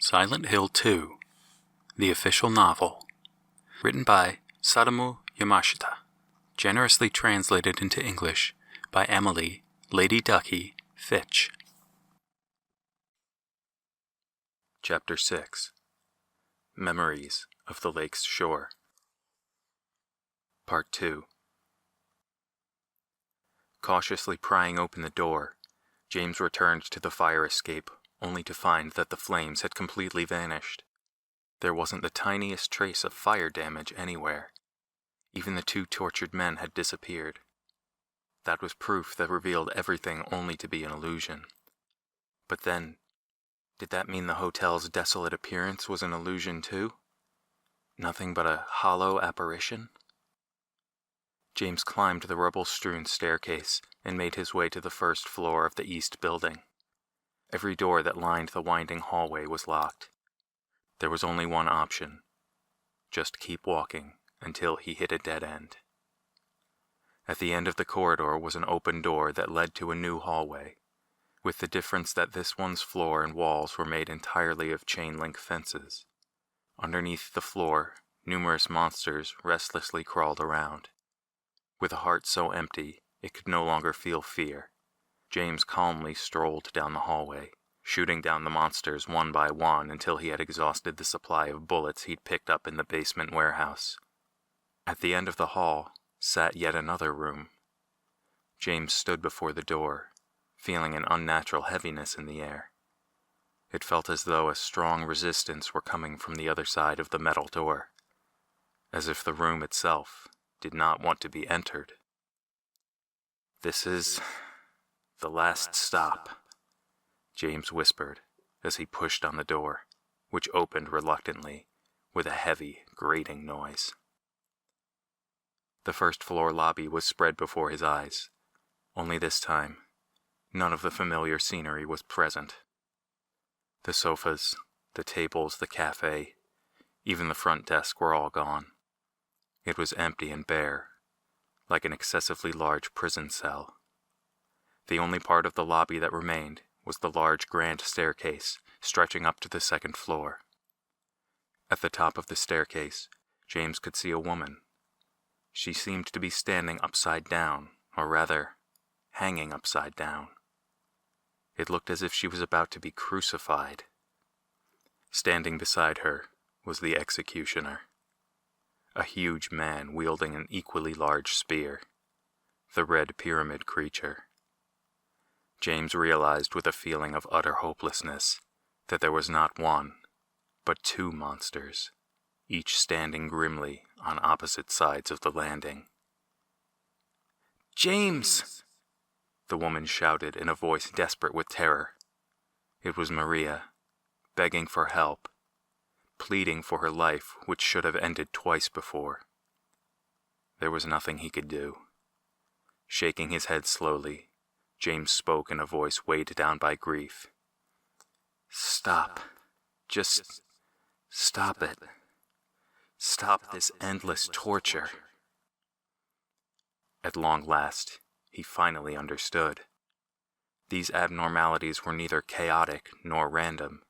Silent Hill 2, the official novel, written by Sadamu Yamashita, generously translated into English by Emily, Lady Ducky, Fitch. Chapter 6. Memories of the Lake's Shore. Part 2. Cautiously prying open the door, James returned to the fire escape, only to find that the flames had completely vanished. There wasn't the tiniest trace of fire damage anywhere. Even the two tortured men had disappeared. That was proof that revealed everything only to be an illusion. But then, did that mean the hotel's desolate appearance was an illusion too? Nothing but a hollow apparition? James climbed the rubble-strewn staircase and made his way to the first floor of the east building. Every door that lined the winding hallway was locked. There was only one option. Just keep walking until he hit a dead end. At the end of the corridor was an open door that led to a new hallway, with the difference that this one's floor and walls were made entirely of chain-link fences. Underneath the floor, numerous monsters restlessly crawled around. With a heart so empty, it could no longer feel fear. James calmly strolled down the hallway, shooting down the monsters one by one until he had exhausted the supply of bullets he'd picked up in the basement warehouse. At the end of the hall sat yet another room. James stood before the door, feeling an unnatural heaviness in the air. It felt as though a strong resistance were coming from the other side of the metal door, as if the room itself did not want to be entered. "This is the last stop," James whispered as he pushed on the door, which opened reluctantly with a heavy, grating noise. The first-floor lobby was spread before his eyes, only this time, none of the familiar scenery was present. The sofas, the tables, the cafe, even the front desk were all gone. It was empty and bare, like an excessively large prison cell. The only part of the lobby that remained was the large grand staircase stretching up to the second floor. At the top of the staircase, James could see a woman. She seemed to be standing upside down, or rather, hanging upside down. It looked as if she was about to be crucified. Standing beside her was the executioner, a huge man wielding an equally large spear, the Red Pyramid creature. James realized with a feeling of utter hopelessness that there was not one, but two monsters, each standing grimly on opposite sides of the landing. "James!" the woman shouted in a voice desperate with terror. It was Maria, begging for help, pleading for her life which should have ended twice before. There was nothing he could do. Shaking his head slowly, James spoke in a voice weighed down by grief. "Stop. Just stop it. Stop this endless torture." At long last, he finally understood. These abnormalities were neither chaotic nor random.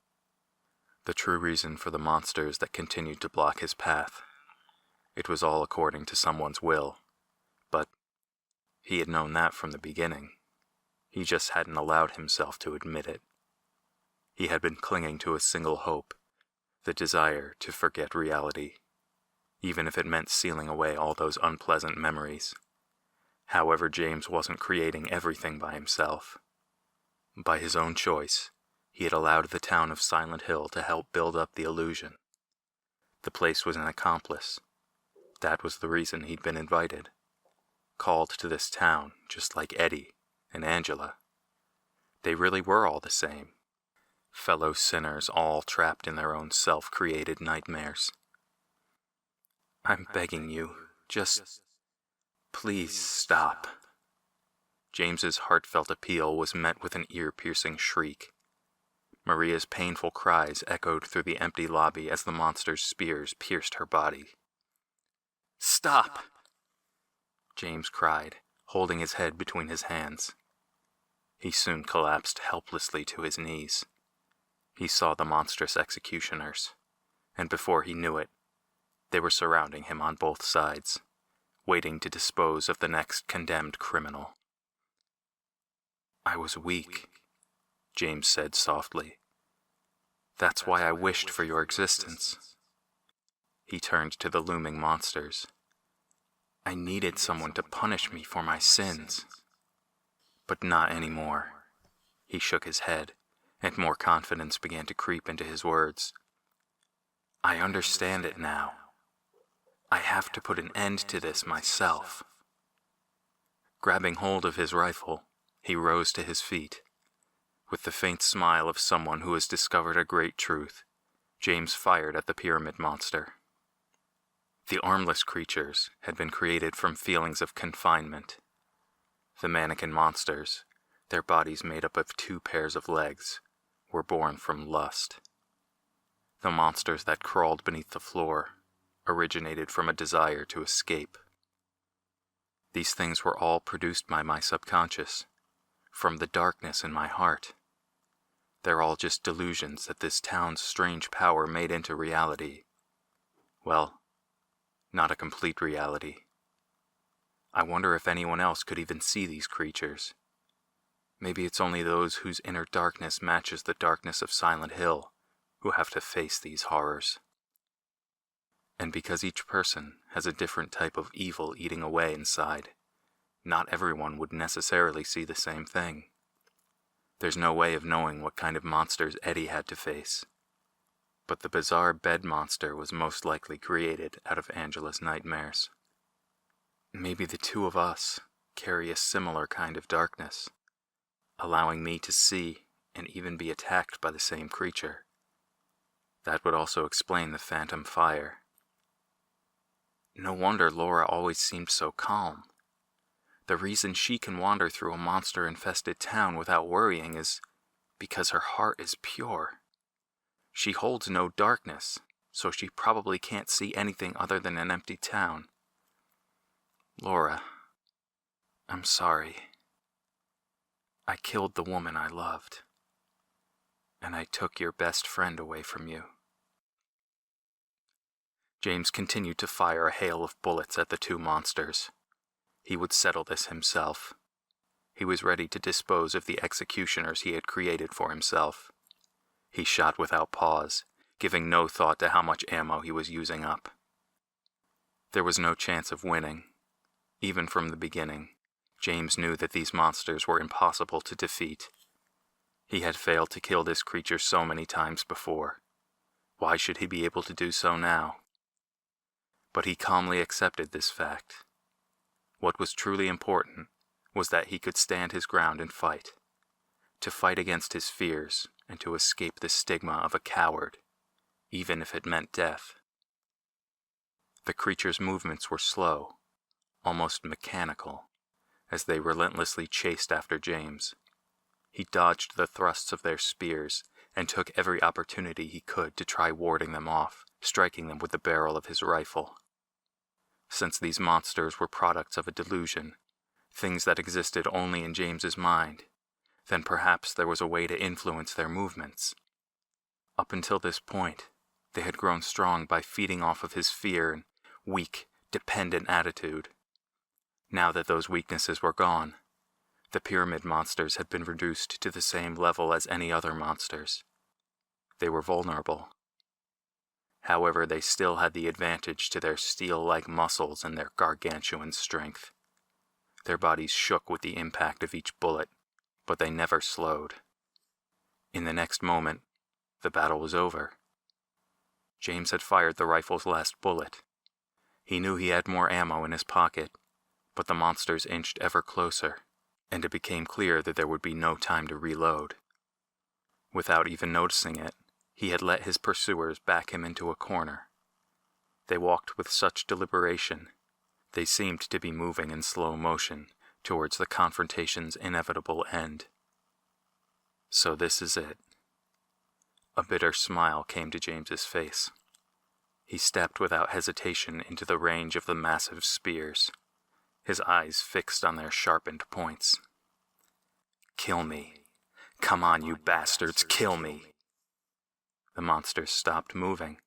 The true reason for the monsters that continued to block his path. It was all according to someone's will. But he had known that from the beginning. He just hadn't allowed himself to admit it. He had been clinging to a single hope, the desire to forget reality, even if it meant sealing away all those unpleasant memories. However, James wasn't creating everything by himself. By his own choice, he had allowed the town of Silent Hill to help build up the illusion. The place was an accomplice. That was the reason he'd been invited. Called to this town, just like Eddie and Angela. They really were all the same. Fellow sinners all trapped in their own self-created nightmares. "I'm begging you, just please stop." James's heartfelt appeal was met with an ear-piercing shriek. Maria's painful cries echoed through the empty lobby as the monster's spears pierced her body. "Stop!" James cried, holding his head between his hands. He soon collapsed helplessly to his knees. he saw the monstrous executioners, and before he knew it, they were surrounding him on both sides, waiting to dispose of the next condemned criminal. "I was weak," James said softly. "That's why I wished for your existence." He turned to the looming monsters. "I needed someone to punish me for my sins. But not anymore." He shook his head, and more confidence began to creep into his words. "I understand it now. I have to put an end to this myself." Grabbing hold of his rifle, he rose to his feet. With the faint smile of someone who has discovered a great truth, James fired at the pyramid monster. The armless creatures had been created from feelings of confinement. The mannequin monsters, their bodies made up of 2 pairs of legs, were born from lust. The monsters that crawled beneath the floor originated from a desire to escape. These things were all produced by my subconscious, from the darkness in my heart. They're all just delusions that this town's strange power made into reality. Well, not a complete reality. I wonder if anyone else could even see these creatures. Maybe it's only those whose inner darkness matches the darkness of Silent Hill who have to face these horrors. And because each person has a different type of evil eating away inside, not everyone would necessarily see the same thing. There's no way of knowing what kind of monsters Eddie had to face. But the bizarre bed monster was most likely created out of Angela's nightmares. Maybe the 2 of us carry a similar kind of darkness, allowing me to see and even be attacked by the same creature. That would also explain the phantom fire. No wonder Laura always seemed so calm. The reason she can wander through a monster-infested town without worrying is because her heart is pure. She holds no darkness, so she probably can't see anything other than an empty town. Laura, I'm sorry. I killed the woman I loved, and I took your best friend away from you. James continued to fire a hail of bullets at the 2 monsters. He would settle this himself. He was ready to dispose of the executioners he had created for himself. He shot without pause, giving no thought to how much ammo he was using up. There was no chance of winning. Even from the beginning, James knew that these monsters were impossible to defeat. He had failed to kill this creature so many times before. Why should he be able to do so now? But he calmly accepted this fact. What was truly important was that he could stand his ground and fight. To fight against his fears and to escape the stigma of a coward, even if it meant death. The creature's movements were slow, almost mechanical, as they relentlessly chased after James. He dodged the thrusts of their spears and took every opportunity he could to try warding them off, striking them with the barrel of his rifle. Since these monsters were products of a delusion, things that existed only in James's mind, then perhaps there was a way to influence their movements. Up until this point, they had grown strong by feeding off of his fear and weak, dependent attitude. Now that those weaknesses were gone, the pyramid monsters had been reduced to the same level as any other monsters. They were vulnerable. However, they still had the advantage to their steel-like muscles and their gargantuan strength. Their bodies shook with the impact of each bullet, but they never slowed. In the next moment, the battle was over. James had fired the rifle's last bullet. He knew he had more ammo in his pocket, but the monsters inched ever closer, and it became clear that there would be no time to reload. Without even noticing it, he had let his pursuers back him into a corner. They walked with such deliberation. They seemed to be moving in slow motion towards the confrontation's inevitable end. So this is it. A bitter smile came to James's face. He stepped without hesitation into the range of the massive spears, his eyes fixed on their sharpened points. "Kill me. Come on, you bastards, kill me." The monsters stopped moving.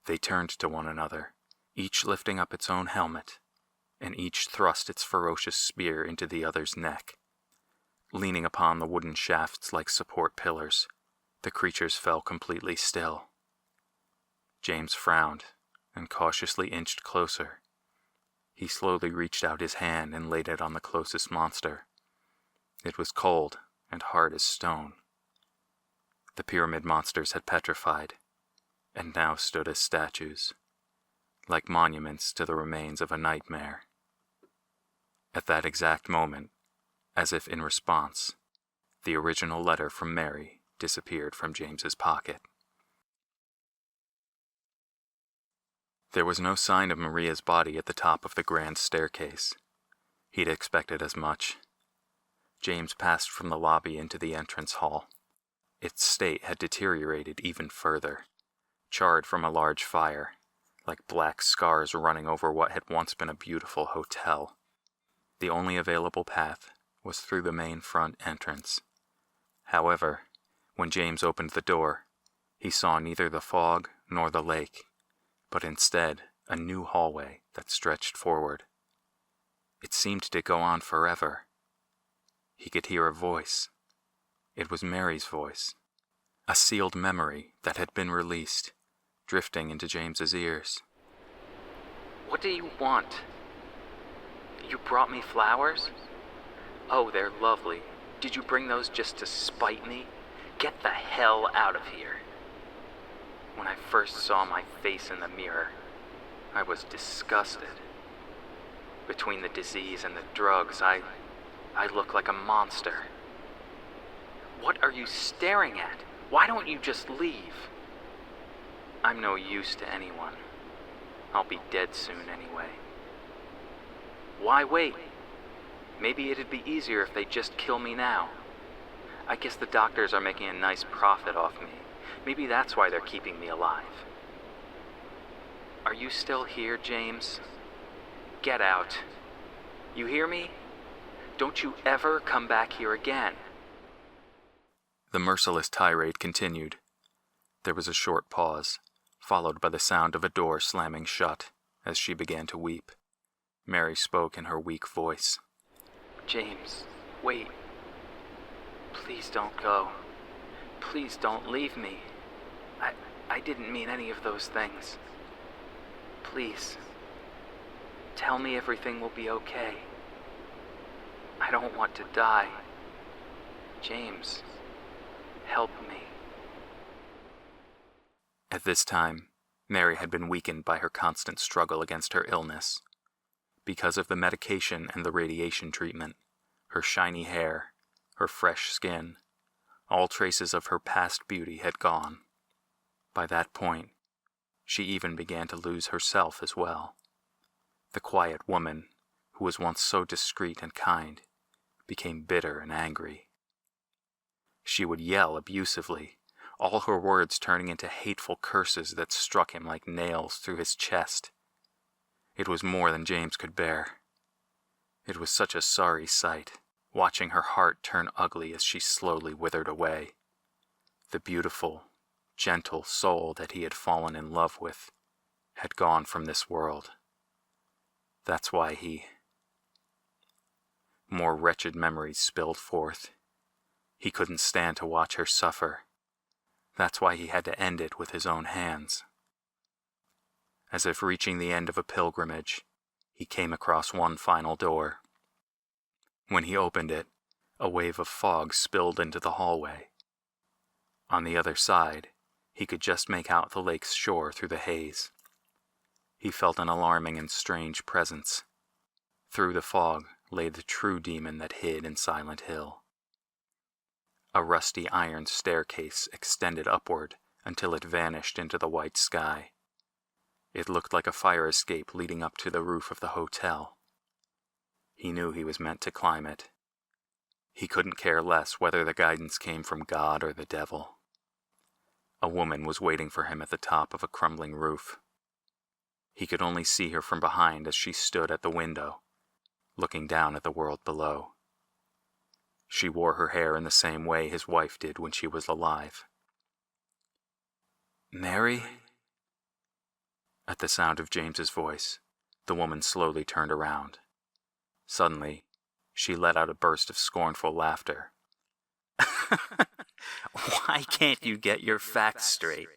They turned to one another, each lifting up its own helmet, and each thrust its ferocious spear into the other's neck. Leaning upon the wooden shafts like support pillars, the creatures fell completely still. James frowned and cautiously inched closer. He slowly reached out his hand and laid it on the closest monster. It was cold and hard as stone. The pyramid monsters had petrified, and now stood as statues, like monuments to the remains of a nightmare. At that exact moment, as if in response, the original letter from Mary disappeared from James's pocket. There was no sign of Maria's body at the top of the grand staircase. He'd expected as much. James passed from the lobby into the entrance hall. Its state had deteriorated even further, charred from a large fire, like black scars running over what had once been a beautiful hotel. The only available path was through the main front entrance. However, when James opened the door, he saw neither the fog nor the lake, but instead a new hallway that stretched forward. It seemed to go on forever. He could hear a voice. It was Mary's voice, a sealed memory that had been released, drifting into James's ears. "What do you want? You brought me flowers? Oh, they're lovely. Did you bring those just to spite me? Get the hell out of here." When I first saw my face in the mirror, I was disgusted. Between the disease and the drugs, I look like a monster. What are you staring at? Why don't you just leave? I'm no use to anyone. I'll be dead soon anyway. Why wait? Maybe it'd be easier if they just kill me now. I guess the doctors are making a nice profit off me. Maybe that's why they're keeping me alive. Are you still here, James? Get out. You hear me? Don't you ever come back here again. The merciless tirade continued. There was a short pause, followed by the sound of a door slamming shut as she began to weep. Mary spoke in her weak voice. "James, wait. Please don't go. Please don't leave me. I didn't mean any of those things. Please, tell me everything will be okay. I don't want to die. James, help me." At this time, Mary had been weakened by her constant struggle against her illness. Because of the medication and the radiation treatment, her shiny hair, her fresh skin, all traces of her past beauty had gone. By that point, she even began to lose herself as well. The quiet woman, who was once so discreet and kind, became bitter and angry. She would yell abusively, all her words turning into hateful curses that struck him like nails through his chest. It was more than James could bear. It was such a sorry sight, watching her heart turn ugly as she slowly withered away. The beautiful, gentle soul that he had fallen in love with had gone from this world. That's why More wretched memories spilled forth. He couldn't stand to watch her suffer. That's why he had to end it with his own hands. As if reaching the end of a pilgrimage, he came across one final door. When he opened it, a wave of fog spilled into the hallway. On the other side, he could just make out the lake's shore through the haze. He felt an alarming and strange presence. Through the fog lay the true demon that hid in Silent Hill. A rusty iron staircase extended upward until it vanished into the white sky. It looked like a fire escape leading up to the roof of the hotel. He knew he was meant to climb it. He couldn't care less whether the guidance came from God or the devil. A woman was waiting for him at the top of a crumbling roof. He could only see her from behind as she stood at the window, looking down at the world below. She wore her hair in the same way his wife did when she was alive. Mary? At the sound of James's voice, the woman slowly turned around. Suddenly, she let out a burst of scornful laughter. Why can't you get your facts straight?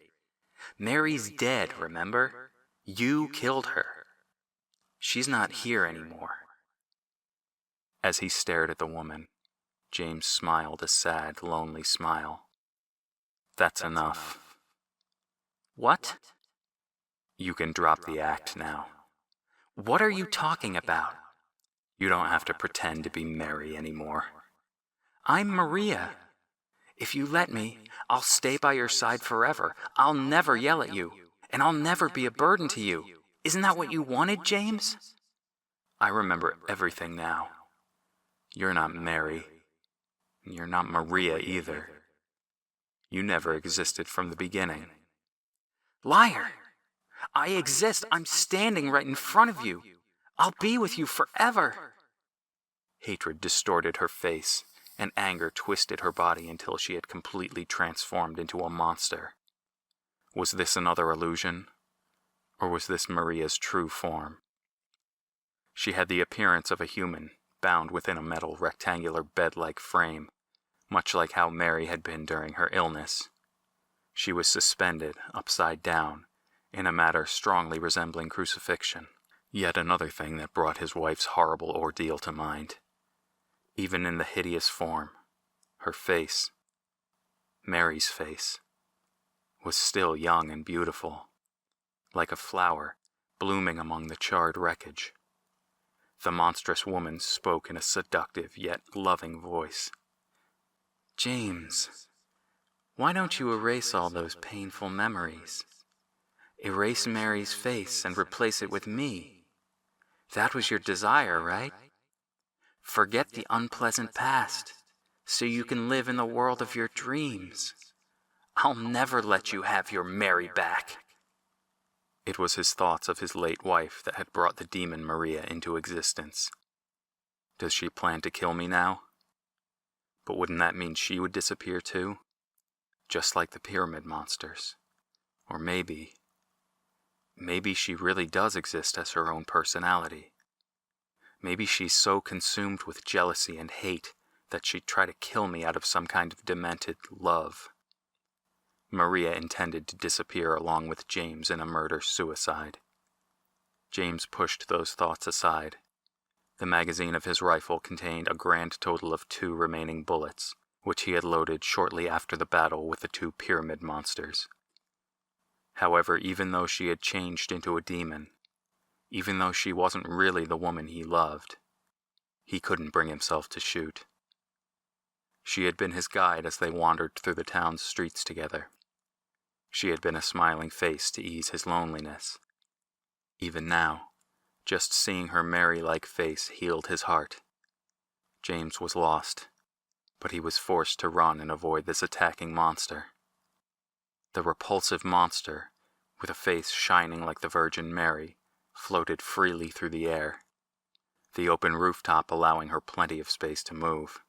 Mary's dead, remember? You killed her. She's not here anymore. As he stared at the woman, James smiled a sad, lonely smile. That's enough. What? You can drop the act now. What are you talking about? You don't have to pretend to be Mary anymore. I'm Maria. If you let me, I'll stay by your side forever. I'll never yell at you, and I'll never be a burden to you. Isn't that what you wanted, James? I remember everything now. You're not Mary. You're not Maria either. You never existed from the beginning. Liar! I exist. I'm standing right in front of you. I'll be with you forever. Hatred distorted her face, and anger twisted her body until she had completely transformed into a monster. Was this another illusion? Or was this Maria's true form? She had the appearance of a human, bound within a metal rectangular bed-like frame, much like how Mary had been during her illness. She was suspended, upside down, in a matter strongly resembling crucifixion. Yet another thing that brought his wife's horrible ordeal to mind. Even in the hideous form, her face, Mary's face, was still young and beautiful, like a flower blooming among the charred wreckage. The monstrous woman spoke in a seductive yet loving voice. James, why don't you erase all those painful memories? Erase Mary's face and replace it with me. That was your desire, right? Forget the unpleasant past, so you can live in the world of your dreams. I'll never let you have your Mary back. It was his thoughts of his late wife that had brought the demon Maria into existence. Does she plan to kill me now? But wouldn't that mean she would disappear too? Just like the pyramid monsters. Or maybe she really does exist as her own personality. Maybe she's so consumed with jealousy and hate that she'd try to kill me out of some kind of demented love. Maria intended to disappear along with James in a murder-suicide. James pushed those thoughts aside. The magazine of his rifle contained a grand total of 2 remaining bullets, which he had loaded shortly after the battle with the 2 pyramid monsters. However, even though she had changed into a demon, even though she wasn't really the woman he loved, he couldn't bring himself to shoot. She had been his guide as they wandered through the town's streets together. She had been a smiling face to ease his loneliness. Even now, just seeing her Mary-like face healed his heart. James was lost, but he was forced to run and avoid this attacking monster. The repulsive monster, with a face shining like the Virgin Mary, floated freely through the air, the open rooftop allowing her plenty of space to move.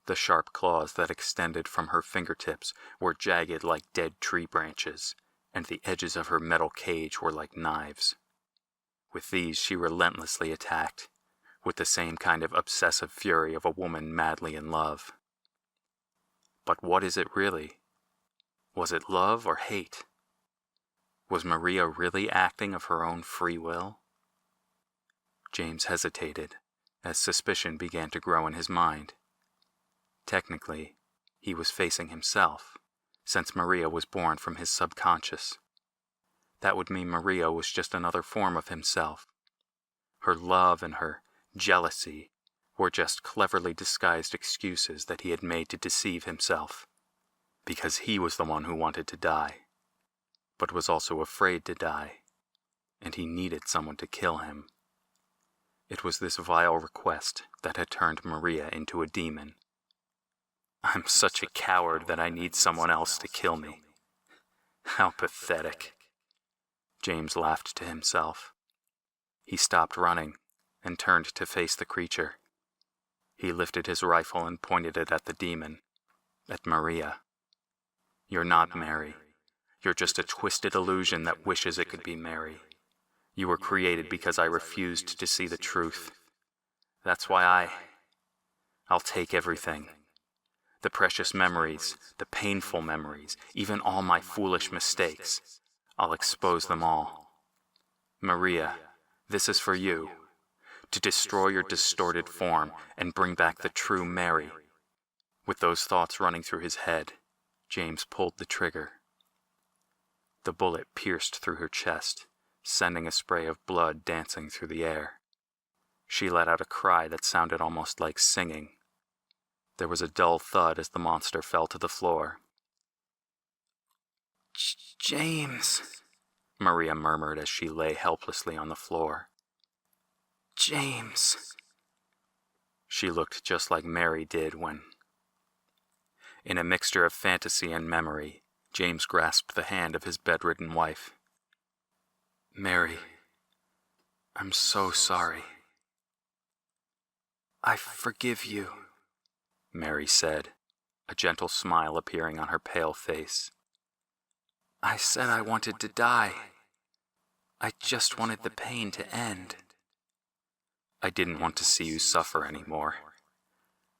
The sharp claws that extended from her fingertips were jagged like dead tree branches, and the edges of her metal cage were like knives. With these she relentlessly attacked, with the same kind of obsessive fury of a woman madly in love. But what is it really? Was it love or hate? Was Maria really acting of her own free will? James hesitated, as suspicion began to grow in his mind. Technically, he was facing himself, since Maria was born from his subconscious. That would mean Maria was just another form of himself. Her love and her jealousy were just cleverly disguised excuses that he had made to deceive himself, because he was the one who wanted to die, but was also afraid to die, and he needed someone to kill him. It was this vile request that had turned Maria into a demon. I'm such a coward that I need someone else to kill me. How pathetic. James laughed to himself. He stopped running and turned to face the creature. He lifted his rifle and pointed it at the demon, at Maria. You're not Mary. You're just a twisted illusion that wishes it could be Mary. You were created because I refused to see the truth. That's why I'll take everything. The precious memories, the painful memories, even all my foolish mistakes. I'll expose them all. Maria, this is for you. To destroy your distorted form and bring back the true Mary. With those thoughts running through his head, James pulled the trigger. The bullet pierced through her chest, sending a spray of blood dancing through the air. She let out a cry that sounded almost like singing. There was a dull thud as the monster fell to the floor. James, Maria murmured as she lay helplessly on the floor. James. She looked just like Mary did when... In a mixture of fantasy and memory, James grasped the hand of his bedridden wife. Mary, I'm so sorry. I forgive you, Mary said, a gentle smile appearing on her pale face. I said I wanted to die. I just wanted the pain to end. I didn't want to see you suffer anymore.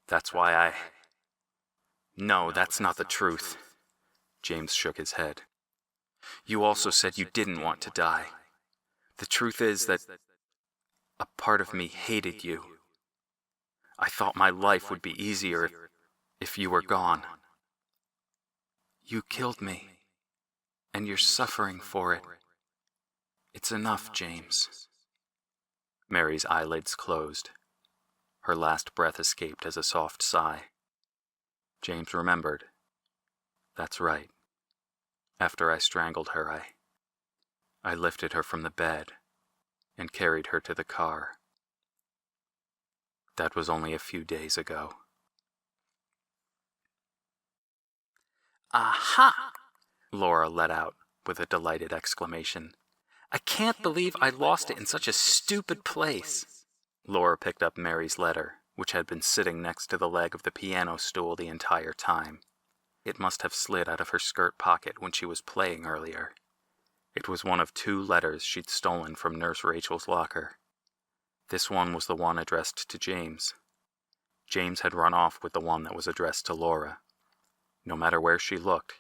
That's why I... No, that's not the truth. James shook his head. You also said you didn't want to die. The truth is that a part of me hated you. I thought my life would be easier if you were gone. You killed me, and you're suffering for it. It's enough, James. Mary's eyelids closed. Her last breath escaped as a soft sigh. James remembered. That's right. After I strangled her, I lifted her from the bed and carried her to the car. That was only a few days ago. Aha! Laura let out with a delighted exclamation. I can't believe I lost it in such a stupid place. Laura picked up Mary's letter, which had been sitting next to the leg of the piano stool the entire time. It must have slid out of her skirt pocket when she was playing earlier. It was one of 2 letters she'd stolen from Nurse Rachel's locker. This one was the one addressed to James. James had run off with the one that was addressed to Laura. No matter where she looked,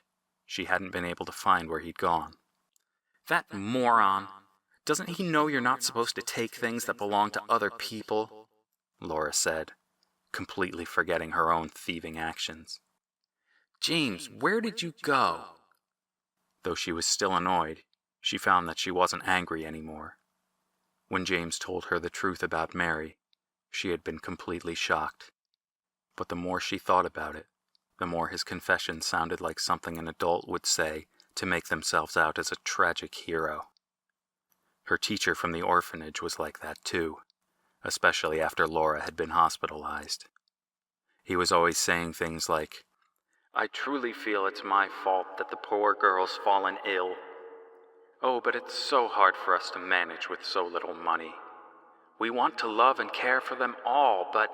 she hadn't been able to find where he'd gone. That moron! Doesn't he know you're not supposed to take things that belong to other people? Laura said, completely forgetting her own thieving actions. James, where did you go? Though she was still annoyed, she found that she wasn't angry anymore. When James told her the truth about Mary, she had been completely shocked. But the more she thought about it, the more his confession sounded like something an adult would say to make themselves out as a tragic hero. Her teacher from the orphanage was like that too, especially after Laura had been hospitalized. He was always saying things like, I truly feel it's my fault that the poor girl's fallen ill. Oh, but it's so hard for us to manage with so little money. We want to love and care for them all, but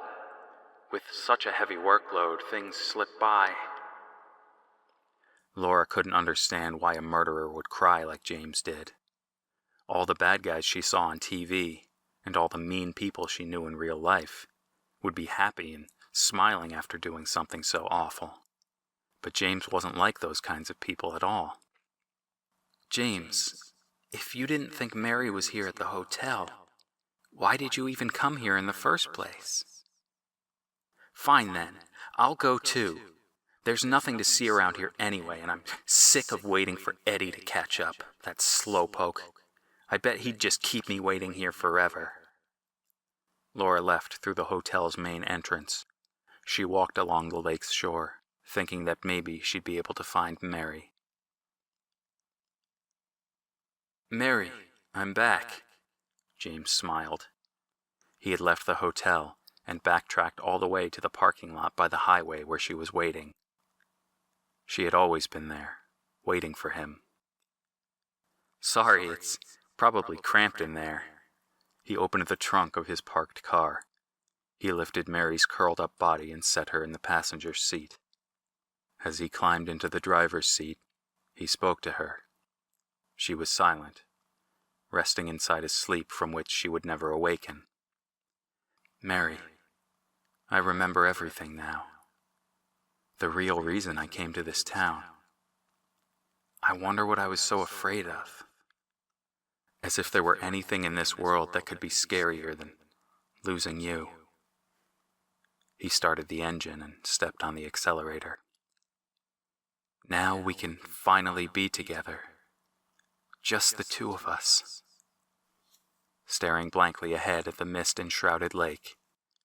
with such a heavy workload, things slip by. Laura couldn't understand why a murderer would cry like James did. All the bad guys she saw on TV, and all the mean people she knew in real life, would be happy and smiling after doing something so awful. But James wasn't like those kinds of people at all. James, if you didn't think Mary was here at the hotel, why did you even come here in the first place? Fine then, I'll go too. There's nothing to see around here anyway, and I'm sick of waiting for Eddie to catch up, that slowpoke. I bet he'd just keep me waiting here forever. Laura left through the hotel's main entrance. She walked along the lake's shore, thinking that maybe she'd be able to find Mary. Mary, I'm back, James smiled. He had left the hotel and backtracked all the way to the parking lot by the highway where she was waiting. She had always been there, waiting for him. Sorry, it's probably cramped in there. He opened the trunk of his parked car. He lifted Mary's curled-up body and set her in the passenger seat. As he climbed into the driver's seat, He spoke to her. She was silent, resting inside a sleep from which she would never awaken. "Mary, I remember everything now. The real reason I came to this town. I wonder what I was so afraid of. As if there were anything in this world that could be scarier than losing you." He started the engine and stepped on the accelerator. "Now we can finally be together. Just the two of us." Staring blankly ahead at the mist-enshrouded lake,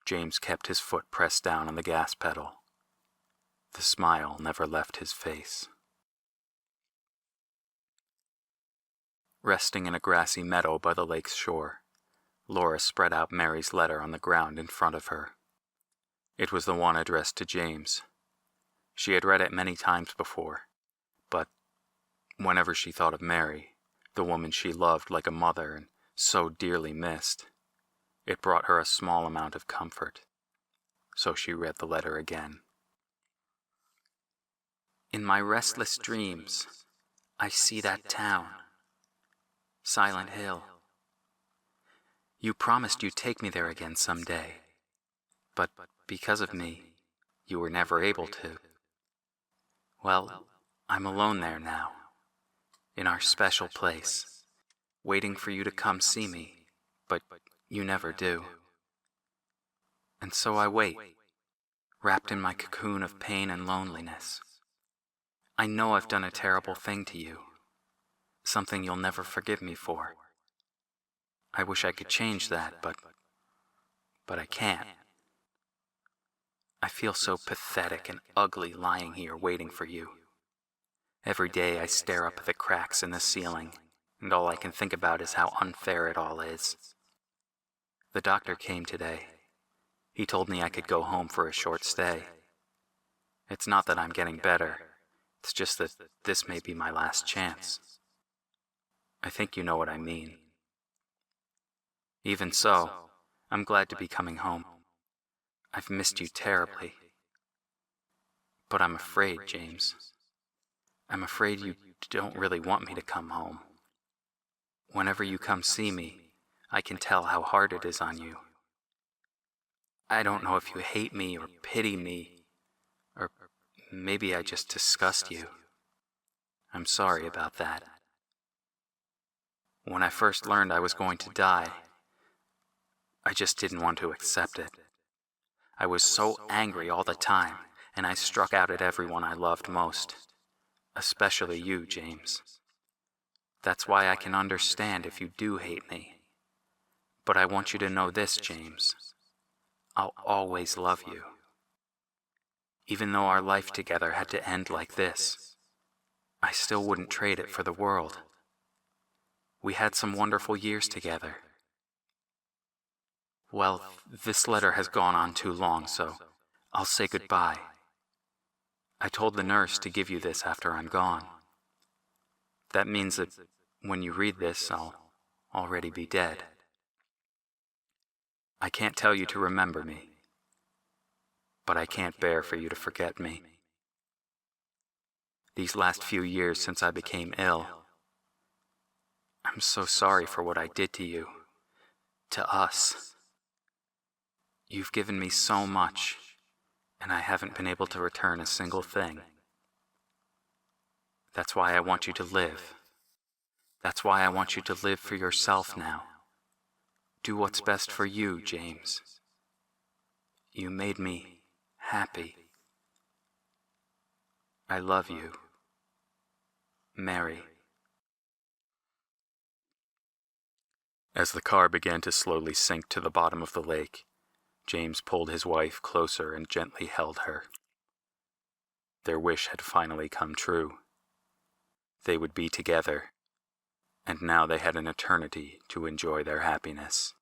James kept his foot pressed down on the gas pedal. The smile never left his face. Resting in a grassy meadow by the lake's shore, Laura spread out Mary's letter on the ground in front of her. It was the one addressed to James. She had read it many times before, but whenever she thought of Mary, the woman she loved like a mother and so dearly missed, it brought her a small amount of comfort. So she read the letter again. "In my restless dreams, I see that town, Silent Hill. You promised you'd take me there again someday, but because of me, you were never able to. Well, I'm alone there now, in our special place, waiting for you to come see me, but you never do. And so I wait, wrapped in my cocoon of pain and loneliness. I know I've done a terrible thing to you, something you'll never forgive me for. I wish I could change that, but I can't. I feel so pathetic and ugly lying here waiting for you. Every day I stare up at the cracks in the ceiling, and all I can think about is how unfair it all is. The doctor came today. He told me I could go home for a short stay. It's not that I'm getting better. It's just that this may be my last chance. I think you know what I mean. Even so, I'm glad to be coming home. I've missed you terribly. But I'm afraid, James. I'm afraid you don't really want me to come home. Whenever you come see me, I can tell how hard it is on you. I don't know if you hate me or pity me, or maybe I just disgust you. I'm sorry about that. When I first learned I was going to die, I just didn't want to accept it. I was so angry all the time, and I struck out at everyone I loved most, especially you, James. That's why I can understand if you do hate me. But I want you to know this, James. I'll always love you. Even though our life together had to end like this, I still wouldn't trade it for the world. We had some wonderful years together. Well, this letter has gone on too long, so I'll say goodbye. I told the nurse to give you this after I'm gone. That means that when you read this, I'll already be dead. I can't tell you to remember me, but I can't bear for you to forget me. These last few years since I became ill, I'm so sorry for what I did to you, to us. You've given me so much, and I haven't been able to return a single thing. That's why I want you to live. That's why I want you to live for yourself now. Do what's best for you, James. You made me happy. I love you. Mary. As the car began to slowly sink to the bottom of the lake, James pulled his wife closer and gently held her. Their wish had finally come true. They would be together, and now they had an eternity to enjoy their happiness.